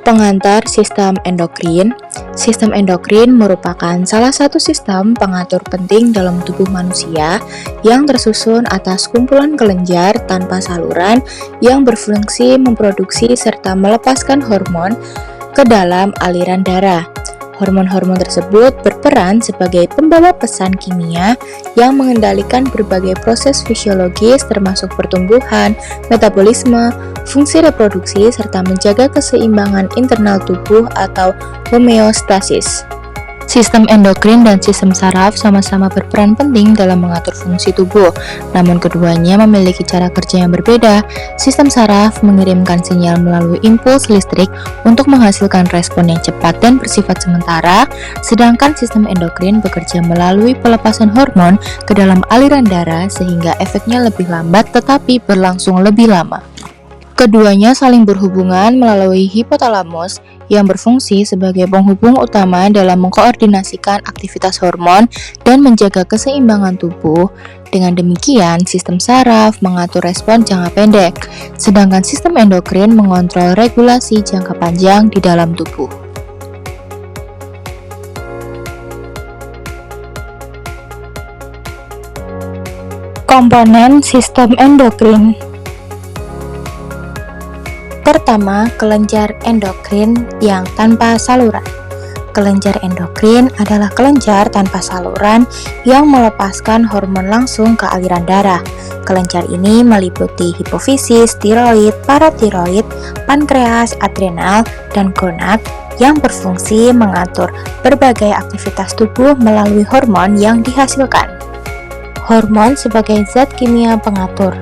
Pengantar sistem endokrin. Sistem endokrin merupakan salah satu sistem pengatur penting dalam tubuh manusia yang tersusun atas kumpulan kelenjar tanpa saluran yang berfungsi memproduksi serta melepaskan hormon ke dalam aliran darah. Hormon-hormon tersebut berperan sebagai pembawa pesan kimia yang mengendalikan berbagai proses fisiologis termasuk pertumbuhan, metabolisme, fungsi reproduksi, serta menjaga keseimbangan internal tubuh atau homeostasis. Sistem endokrin dan sistem saraf sama-sama berperan penting dalam mengatur fungsi tubuh, namun keduanya memiliki cara kerja yang berbeda. Sistem saraf mengirimkan sinyal melalui impuls listrik untuk menghasilkan respon yang cepat dan bersifat sementara, sedangkan sistem endokrin bekerja melalui pelepasan hormon ke dalam aliran darah sehingga efeknya lebih lambat tetapi berlangsung lebih lama. Keduanya saling berhubungan melalui hipotalamus yang berfungsi sebagai penghubung utama dalam mengkoordinasikan aktivitas hormon dan menjaga keseimbangan tubuh. Dengan demikian, sistem saraf mengatur respon jangka pendek, sedangkan sistem endokrin mengontrol regulasi jangka panjang di dalam tubuh. Komponen sistem endokrin. Pertama, kelenjar endokrin yang tanpa saluran. Kelenjar endokrin adalah kelenjar tanpa saluran yang melepaskan hormon langsung ke aliran darah. Kelenjar ini meliputi hipofisis, tiroid, paratiroid, pankreas, adrenal, dan gonad yang berfungsi mengatur berbagai aktivitas tubuh melalui hormon yang dihasilkan. Hormon sebagai zat kimia pengatur.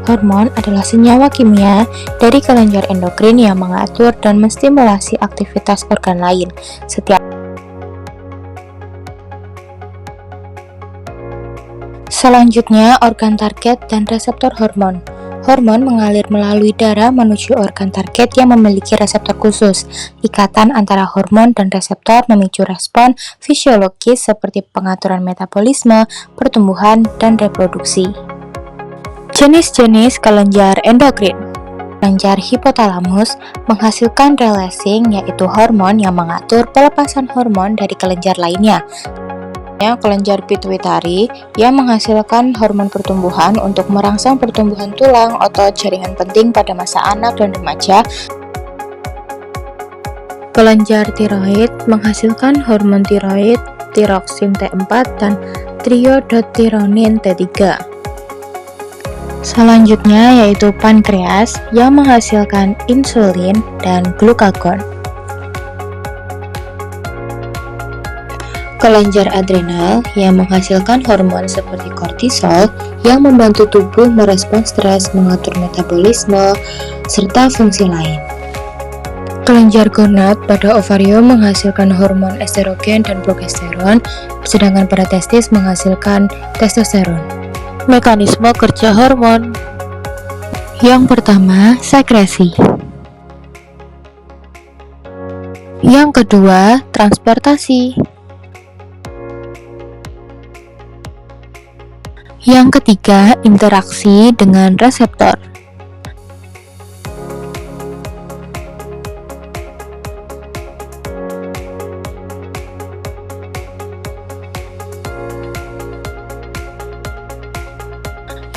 Hormon adalah senyawa kimia dari kelenjar endokrin yang mengatur dan menstimulasi aktivitas organ lain. Selanjutnya, organ target dan reseptor hormon. Hormon mengalir melalui darah menuju organ target yang memiliki reseptor khusus. Ikatan antara hormon dan reseptor memicu respon fisiologis seperti pengaturan metabolisme, pertumbuhan, dan reproduksi. Jenis-jenis kelenjar endokrin. Kelenjar hipotalamus menghasilkan releasing, yaitu hormon yang mengatur pelepasan hormon dari kelenjar lainnya. Kelenjar pituitari yang menghasilkan hormon pertumbuhan untuk merangsang pertumbuhan tulang, otot, jaringan penting pada masa anak dan remaja. Kelenjar tiroid menghasilkan hormon tiroid, tiroksin T4, dan triiodothyronin T3. Selanjutnya yaitu pankreas yang menghasilkan insulin dan glukagon. Kelenjar adrenal yang menghasilkan hormon seperti kortisol yang membantu tubuh merespons stres, mengatur metabolisme, serta fungsi lain. Kelenjar gonad pada ovarium menghasilkan hormon estrogen dan progesteron, sedangkan pada testis menghasilkan testosteron. Mekanisme kerja hormon. Yang pertama, sekresi. Yang kedua, transportasi. Yang ketiga, interaksi dengan reseptor.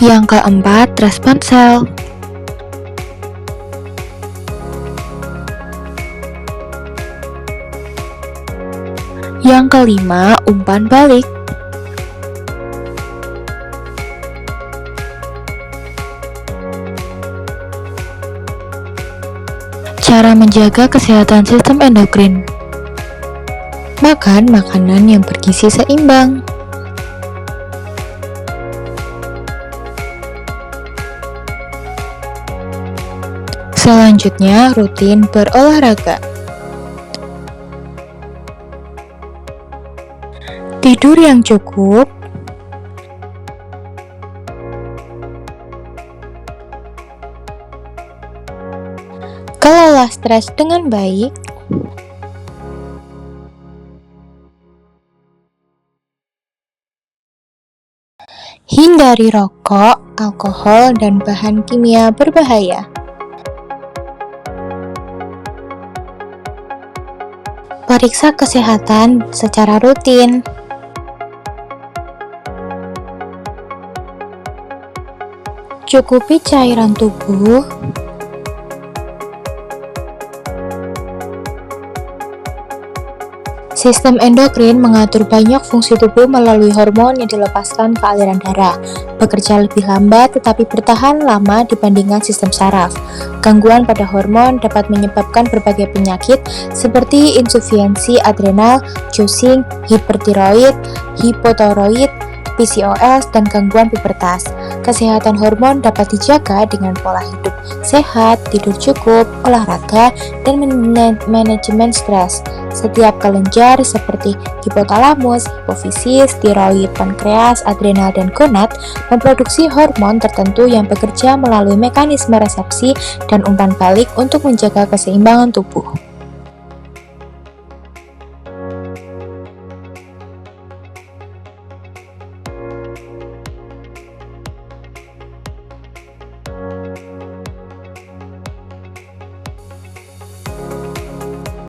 Yang keempat, respon sel. Yang kelima, umpan balik. Cara menjaga kesehatan sistem endokrin. Makan makanan yang bergizi seimbang. Selanjutnya, rutin berolahraga. Tidur yang cukup. Kelola stres dengan baik. Hindari rokok, alkohol, dan bahan kimia berbahaya. Periksa kesehatan secara rutin. Cukupi cairan tubuh. Sistem endokrin mengatur banyak fungsi tubuh melalui hormon yang dilepaskan ke aliran darah, bekerja lebih lambat tetapi bertahan lama dibandingkan sistem saraf. Gangguan pada hormon dapat menyebabkan berbagai penyakit seperti insufiensi adrenal, Cushing, hipertiroid, hipotoroid, PCOS, dan gangguan pubertas. Kesehatan hormon dapat dijaga dengan pola hidup sehat, tidur cukup, olahraga, dan manajemen stres. Setiap kelenjar seperti hipotalamus, hipofisis, tiroid, pankreas, adrenal, dan gonad memproduksi hormon tertentu yang bekerja melalui mekanisme resepsi dan umpan balik untuk menjaga keseimbangan tubuh.